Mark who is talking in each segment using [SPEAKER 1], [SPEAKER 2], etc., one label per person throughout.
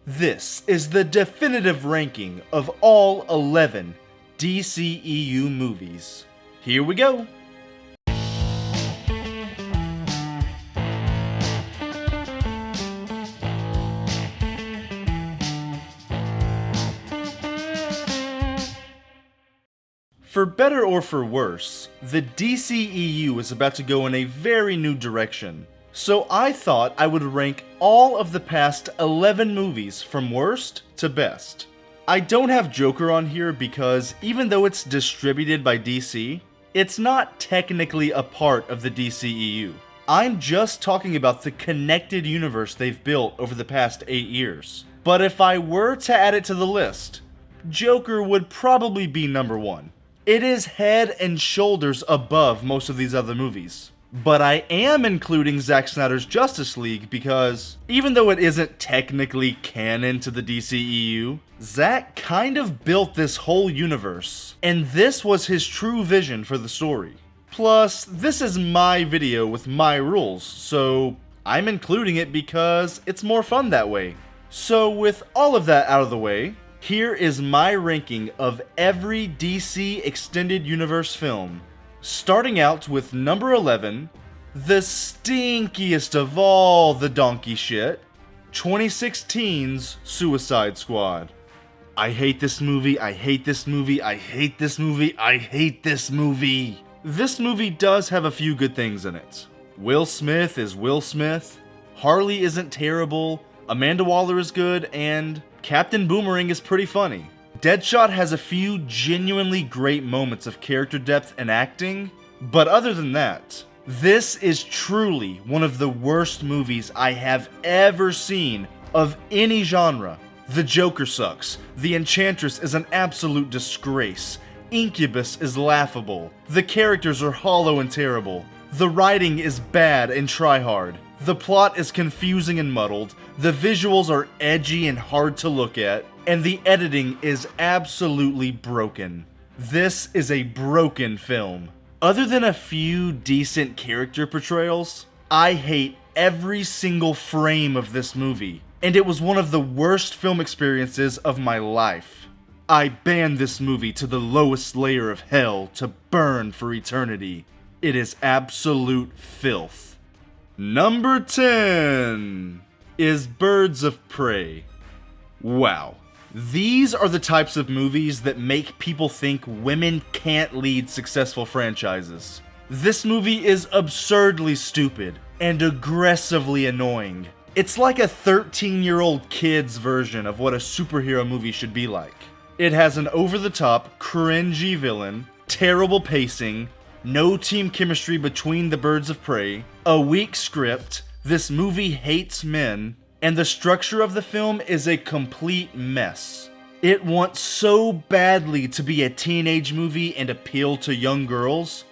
[SPEAKER 1] This is the definitive ranking of all 11 DCEU movies. Here we go! For better or for worse, the DCEU is about to go in a very new direction. So I thought I would rank all of the past 11 movies from worst to best. I don't have Joker on here because even though it's distributed by DC, it's not technically a part of the DCEU. I'm just talking about the connected universe they've built over the past 8 years. But if I were to add it to the list, Joker would probably be number 1. It is head and shoulders above most of these other movies. But I am including Zack Snyder's Justice League because, even though it isn't technically canon to the DCEU, Zack kind of built this whole universe, and this was his true vision for the story. Plus, this is my video with my rules, so I'm including it because it's more fun that way. So with all of that out of the way, here is my ranking of every DC Extended Universe film. Starting out with number 11, the stinkiest of all the donkey shit, 2016's Suicide Squad. I hate this movie, I hate this movie, I hate this movie, I hate this movie. This movie does have a few good things in it. Will Smith is Will Smith, Harley isn't terrible, Amanda Waller is good, and Captain Boomerang is pretty funny. Deadshot has a few genuinely great moments of character depth and acting, but other than that, this is truly one of the worst movies I have ever seen of any genre. The Joker sucks, the Enchantress is an absolute disgrace, Incubus is laughable, the characters are hollow and terrible, the writing is bad and try-hard, the plot is confusing and muddled, the visuals are edgy and hard to look at, and the editing is absolutely broken. This is a broken film. Other than a few decent character portrayals, I hate every single frame of this movie, and it was one of the worst film experiences of my life. I ban this movie to the lowest layer of hell to burn for eternity. It is absolute filth. Number 10 is Birds of Prey. Wow. These are the types of movies that make people think women can't lead successful franchises. This movie is absurdly stupid and aggressively annoying. It's like a 13-year-old kid's version of what a superhero movie should be like. It has an over-the-top, cringy villain, terrible pacing, no team chemistry between the Birds of Prey, a weak script, this movie hates men, and the structure of the film is a complete mess. It wants so badly to be a teenage movie and appeal to young girls,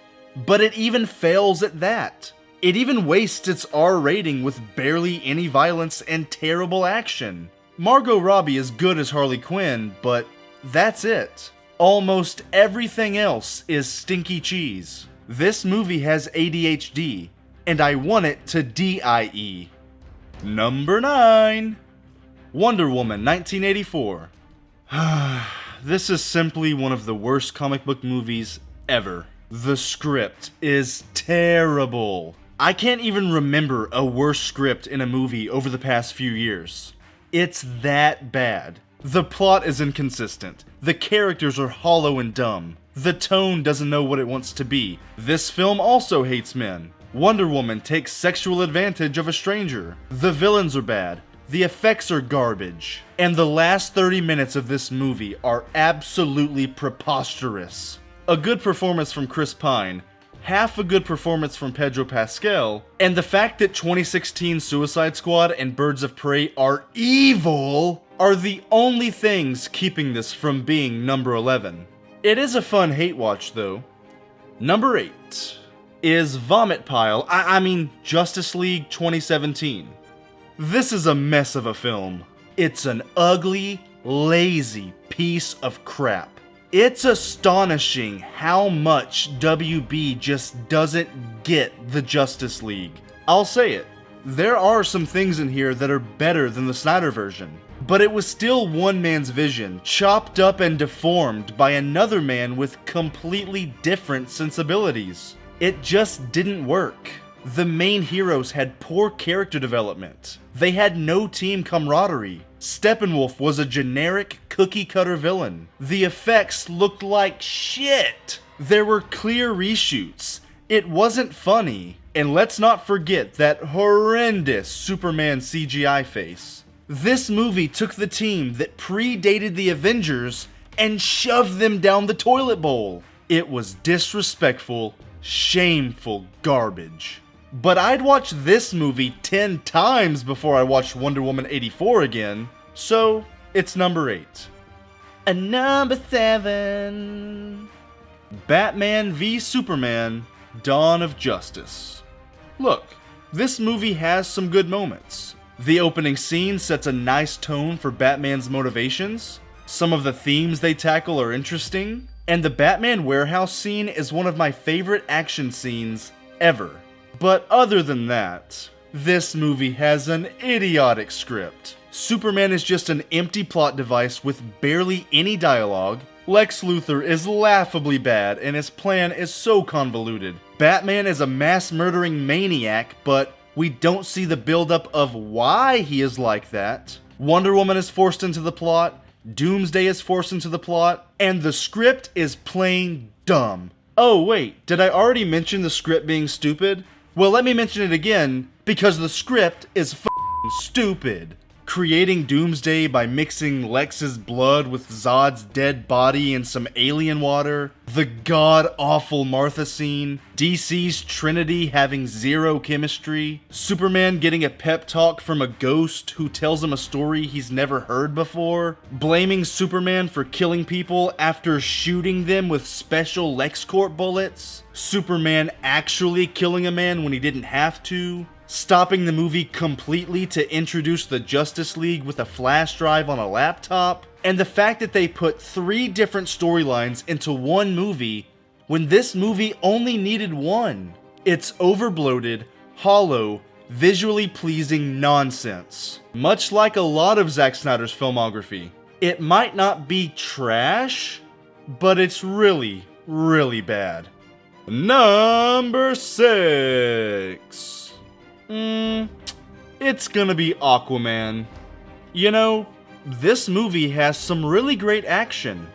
[SPEAKER 1] but it even fails at that. It even wastes its R rating with barely any violence and terrible action. Margot Robbie is good as Harley Quinn, but that's it. Almost everything else is stinky cheese. This movie has ADHD, and I want it to DIE. Number 9, Wonder Woman 1984. This is simply one of the worst comic book movies ever. The script is terrible. I can't even remember a worse script in a movie over the past few years. It's that bad. The plot is inconsistent. The characters are hollow and dumb. The tone doesn't know what it wants to be. This film also hates men. Wonder Woman takes sexual advantage of a stranger. The villains are bad. The effects are garbage. And the last 30 minutes of this movie are absolutely preposterous. A good performance from Chris Pine, half a good performance from Pedro Pascal, and the fact that 2016 Suicide Squad and Birds of Prey are evil are the only things keeping this from being number 11. It is a fun hate watch though. Number 8 is Vomit Pile, Justice League 2017. This is a mess of a film. It's an ugly, lazy piece of crap. It's astonishing how much WB just doesn't get the Justice League. I'll say it. There are some things in here that are better than the Snyder version. but it was still one man's vision, chopped up and deformed by another man with completely different sensibilities. It just didn't work. The main heroes had poor character development. They had no team camaraderie. Steppenwolf was a generic cookie-cutter villain. The effects looked like shit. There were clear reshoots. It wasn't funny. And let's not forget that horrendous Superman CGI face. This movie took the team that predated the Avengers and shoved them down the toilet bowl. It was disrespectful, shameful garbage. But I'd watch this movie 10 times before I watched Wonder Woman 84 again, so it's number 8. And number 7... Batman v Superman: Dawn of Justice. Look, this movie has some good moments. The opening scene sets a nice tone for Batman's motivations, some of the themes they tackle are interesting, and the Batman warehouse scene is one of my favorite action scenes ever. But other than that, this movie has an idiotic script. Superman is just an empty plot device with barely any dialogue. Lex Luthor is laughably bad and his plan is so convoluted. Batman is a mass-murdering maniac, but we don't see the buildup of why he is like that. Wonder Woman is forced into the plot, Doomsday is forced into the plot, and the script is plain dumb. Oh wait, did I already mention the script being stupid? Well, let me mention it again, because the script is f***ing stupid. Creating Doomsday by mixing Lex's blood with Zod's dead body and some alien water, the god-awful Martha scene, DC's Trinity having zero chemistry, Superman getting a pep talk from a ghost who tells him a story he's never heard before, blaming Superman for killing people after shooting them with special LexCorp bullets, Superman actually killing a man when he didn't have to, stopping the movie completely to introduce the Justice League with a flash drive on a laptop, and the fact that they put 3 different storylines into one movie when this movie only needed one. It's overbloated, hollow, visually pleasing nonsense. Much like a lot of Zack Snyder's filmography. It might not be trash, but it's really, really bad. Number 6. It's gonna be Aquaman. You know, this movie has some really great action.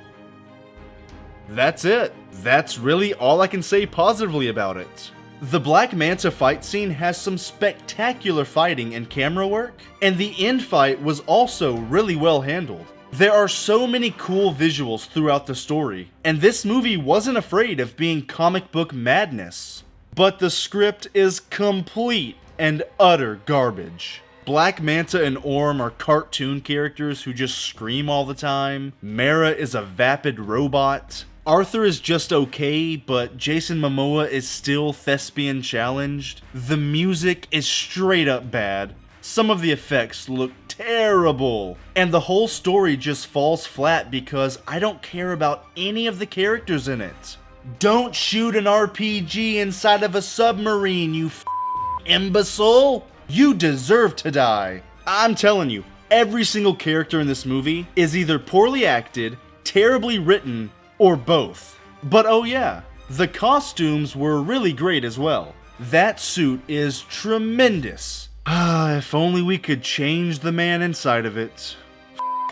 [SPEAKER 1] That's it. That's really all I can say positively about it. The Black Manta fight scene has some spectacular fighting and camera work, and the end fight was also really well handled. There are so many cool visuals throughout the story, and this movie wasn't afraid of being comic book madness. But the script is complete and utter garbage. Black Manta and Orm are cartoon characters who just scream all the time. Mera is a vapid robot. Arthur is just okay, but Jason Momoa is still thespian challenged. The music is straight up bad. Some of the effects look terrible. And the whole story just falls flat because I don't care about any of the characters in it. Don't shoot an RPG inside of a submarine, you imbecile! You deserve to die. I'm telling you, every single character in this movie is either poorly acted, terribly written, or both. But oh yeah, the costumes were really great as well. That suit is tremendous. If only we could change the man inside of it.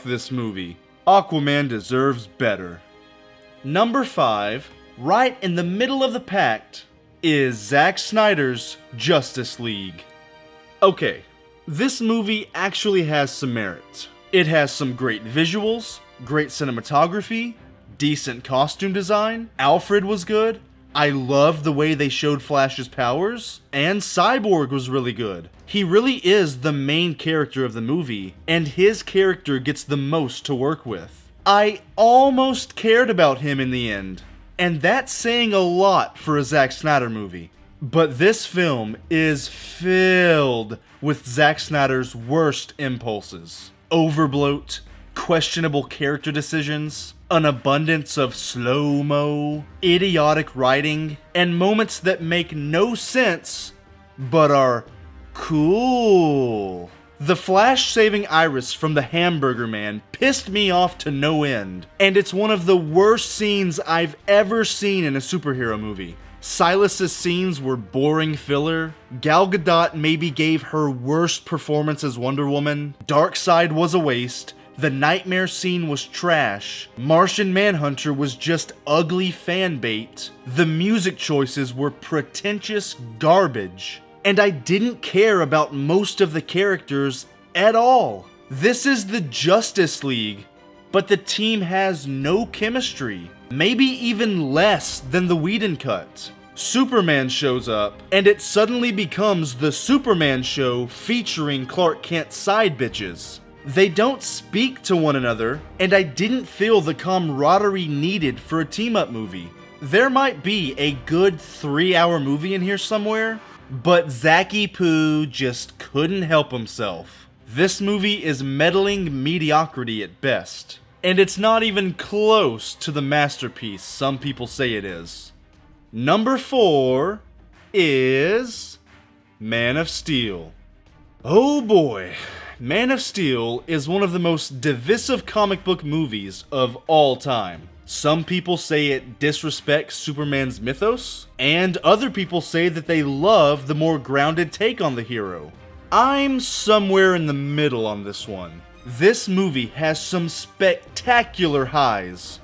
[SPEAKER 1] This movie. Aquaman deserves better. Number 5, right in the middle of the pack, is Zack Snyder's Justice League. Okay, this movie actually has some merit. It has some great visuals, great cinematography, decent costume design, Alfred was good, I loved the way they showed Flash's powers, and Cyborg was really good. He really is the main character of the movie, and his character gets the most to work with. I almost cared about him in the end. And that's saying a lot for a Zack Snyder movie. But this film is filled with Zack Snyder's worst impulses. Overbloat, questionable character decisions, an abundance of slow-mo, idiotic writing, and moments that make no sense, but are cool. The Flash saving Iris from the Hamburger Man pissed me off to no end, and it's one of the worst scenes I've ever seen in a superhero movie. Silas's scenes were boring filler, Gal Gadot maybe gave her worst performance as Wonder Woman, Darkseid was a waste, the nightmare scene was trash, Martian Manhunter was just ugly fanbait, the music choices were pretentious garbage, and I didn't care about most of the characters at all. This is the Justice League, but the team has no chemistry, maybe even less than the Whedon cut. Superman shows up, and it suddenly becomes the Superman show featuring Clark Kent's side bitches. They don't speak to one another, and I didn't feel the camaraderie needed for a team-up movie. There might be a good 3-hour movie in here somewhere, but Zacky Poo just couldn't help himself. This movie is meddling mediocrity at best, and it's not even close to the masterpiece some people say it is. Number 4 is Man of Steel. Oh boy, Man of Steel is one of the most divisive comic book movies of all time. Some people say it disrespects Superman's mythos, and other people say that they love the more grounded take on the hero. I'm somewhere in the middle on this one. This movie has some spectacular highs,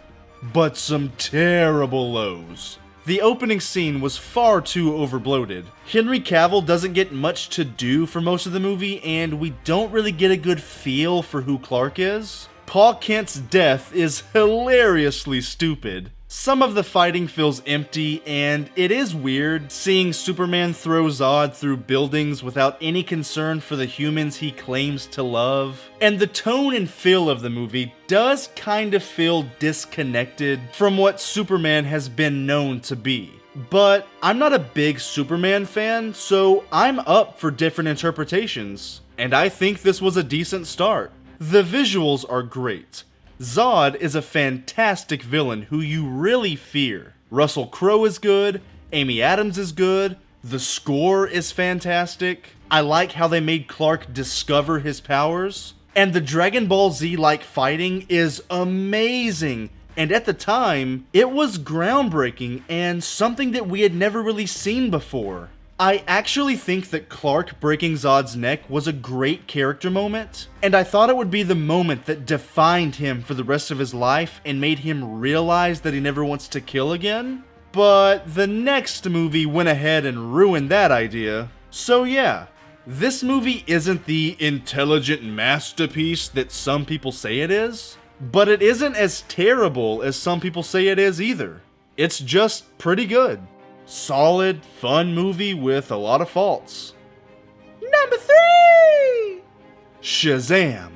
[SPEAKER 1] but some terrible lows. The opening scene was far too overbloated. Henry Cavill doesn't get much to do for most of the movie, and we don't really get a good feel for who Clark is. Pa Kent's death is hilariously stupid. Some of the fighting feels empty, and it is weird seeing Superman throw Zod through buildings without any concern for the humans he claims to love. And the tone and feel of the movie does kind of feel disconnected from what Superman has been known to be. But I'm not a big Superman fan, so I'm up for different interpretations. And I think this was a decent start. The visuals are great. Zod is a fantastic villain who you really fear. Russell Crowe is good, Amy Adams is good, the score is fantastic. I like how they made Clark discover his powers. And the Dragon Ball Z-like fighting is amazing. And at the time, it was groundbreaking and something that we had never really seen before. I actually think that Clark breaking Zod's neck was a great character moment, and I thought it would be the moment that defined him for the rest of his life and made him realize that he never wants to kill again. But the next movie went ahead and ruined that idea. So yeah, this movie isn't the intelligent masterpiece that some people say it is, but it isn't as terrible as some people say it is either. It's just pretty good. Solid, fun movie with a lot of faults. Number 3! Shazam.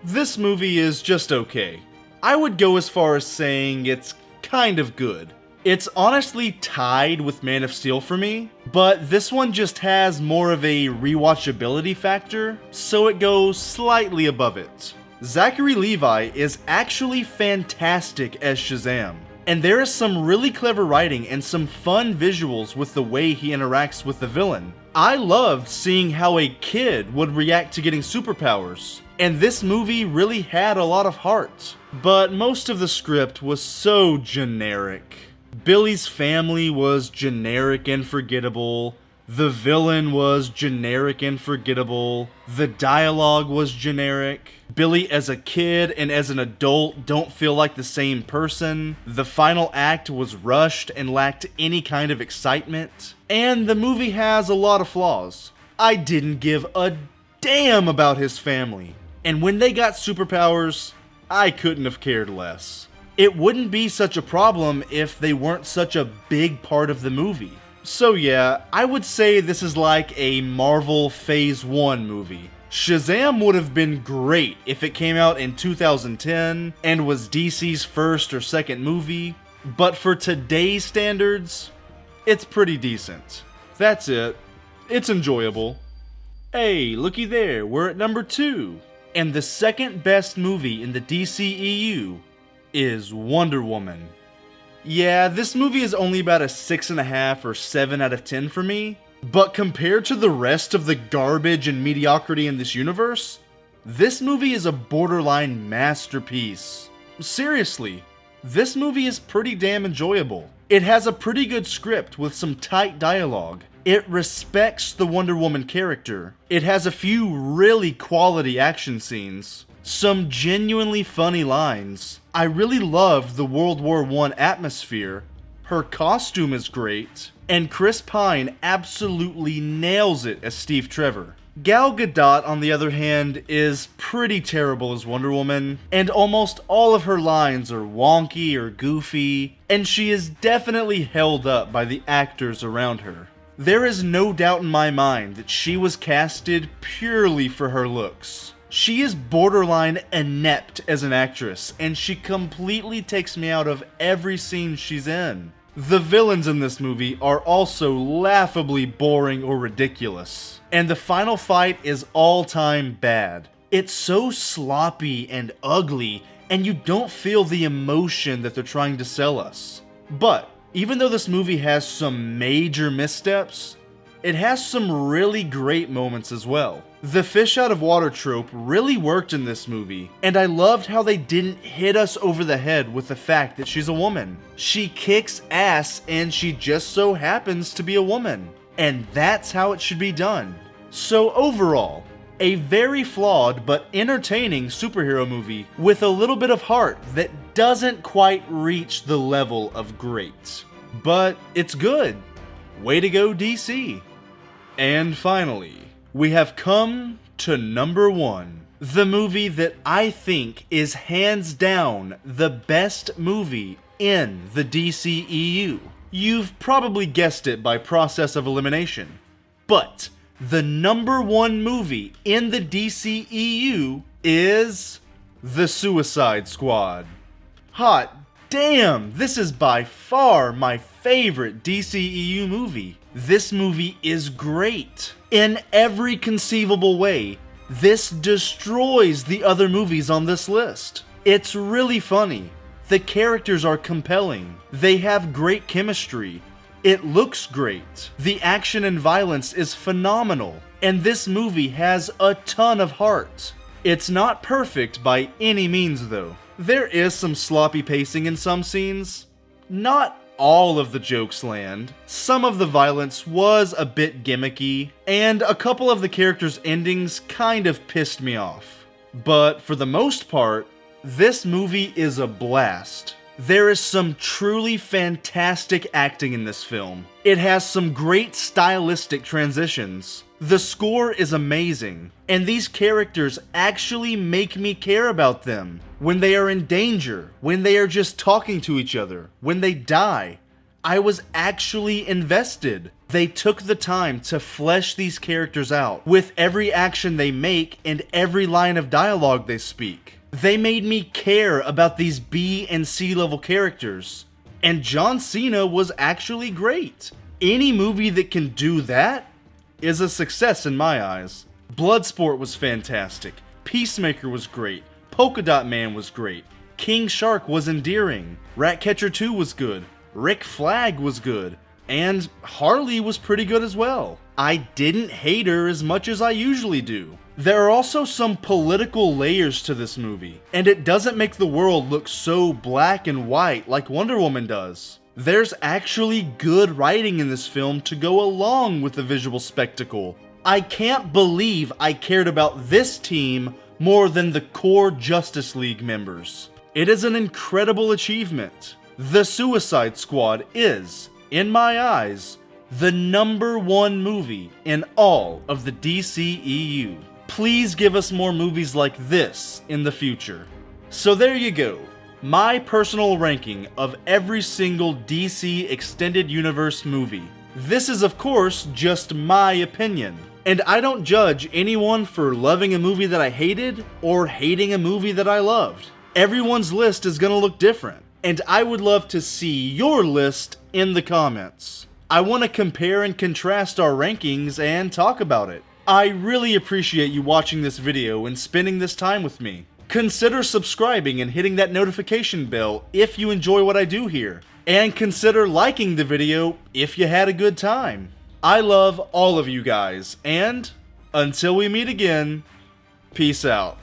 [SPEAKER 1] This movie is just okay. I would go as far as saying it's kind of good. It's honestly tied with Man of Steel for me, but this one just has more of a rewatchability factor, so it goes slightly above it. Zachary Levi is actually fantastic as Shazam. And there is some really clever writing and some fun visuals with the way he interacts with the villain. I loved seeing how a kid would react to getting superpowers. And this movie really had a lot of heart. But most of the script was so generic. Billy's family was generic and forgettable. The villain was generic and forgettable. The dialogue was generic. Billy as a kid and as an adult don't feel like the same person. The final act was rushed and lacked any kind of excitement. And the movie has a lot of flaws. I didn't give a damn about his family. And when they got superpowers, I couldn't have cared less. It wouldn't be such a problem if they weren't such a big part of the movie. So yeah, I would say this is like a Marvel Phase 1 movie. Shazam would have been great if it came out in 2010 and was DC's first or second movie, but for today's standards, it's pretty decent. That's it. It's enjoyable. Hey, looky there, we're at number 2. And the second best movie in the DCEU is Wonder Woman. Yeah, this movie is only about a 6.5 or 7 out of 10 for me, But compared to the rest of the garbage and mediocrity in this universe, this movie is a borderline masterpiece. Seriously, this movie is pretty damn enjoyable. It has a pretty good script with some tight dialogue. It respects the Wonder Woman character. It has a few really quality action scenes. Some genuinely funny lines. I really loved the World War I atmosphere. Her costume is great. And Chris Pine absolutely nails it as Steve Trevor. Gal Gadot, on the other hand, is pretty terrible as Wonder Woman, and almost all of her lines are wonky or goofy, and she is definitely held up by the actors around her. There is no doubt in my mind that she was casted purely for her looks. She is borderline inept as an actress, and she completely takes me out of every scene she's in. The villains in this movie are also laughably boring or ridiculous, and the final fight is all-time bad. It's so sloppy and ugly, and you don't feel the emotion that they're trying to sell us. But even though this movie has some major missteps, it has some really great moments as well. The fish out of water trope really worked in this movie, and I loved how they didn't hit us over the head with the fact that she's a woman. She kicks ass and she just so happens to be a woman. And that's how it should be done. So overall, a very flawed but entertaining superhero movie with a little bit of heart that doesn't quite reach the level of great. But it's good. Way to go, DC. And finally, we have come to number one. The movie that I think is hands down the best movie in the DCEU. You've probably guessed it by process of elimination. But the number one movie in the DCEU is The Suicide Squad. Hot damn, this is by far my favorite DCEU movie. This movie is great. In every conceivable way, this destroys the other movies on this list. It's really funny. The characters are compelling. They have great chemistry. It looks great. The action and violence is phenomenal. And this movie has a ton of heart. It's not perfect by any means though. There is some sloppy pacing in some scenes. Not all of the jokes land. Some of the violence was a bit gimmicky, and a couple of the characters' endings kind of pissed me off. But for the most part, this movie is a blast. There is some truly fantastic acting in this film. It has some great stylistic transitions. The score is amazing, and these characters actually make me care about them. When they are in danger, when they are just talking to each other, when they die, I was actually invested. They took the time to flesh these characters out with every action they make and every line of dialogue they speak. They made me care about these B and C level characters. And John Cena was actually great. Any movie that can do that is a success in my eyes. Bloodsport was fantastic. Peacemaker was great. Polka Dot Man was great. King Shark was endearing. Ratcatcher 2 was good. Rick Flag was good. And Harley was pretty good as well. I didn't hate her as much as I usually do. There are also some political layers to this movie, and it doesn't make the world look so black and white like Wonder Woman does. There's actually good writing in this film to go along with the visual spectacle. I can't believe I cared about this team more than the core Justice League members. It is an incredible achievement. The Suicide Squad is, in my eyes, the number one movie in all of the DCEU. Please give us more movies like this in the future. So there you go. My personal ranking of every single DC Extended Universe movie. This is of course just my opinion, and I don't judge anyone for loving a movie that I hated or hating a movie that I loved. Everyone's list is gonna look different, and I would love to see your list in the comments. I want to compare and contrast our rankings and talk about it. I really appreciate you watching this video and spending this time with me. Consider subscribing and hitting that notification bell if you enjoy what I do here. And consider liking the video if you had a good time. I love all of you guys, and until we meet again, peace out.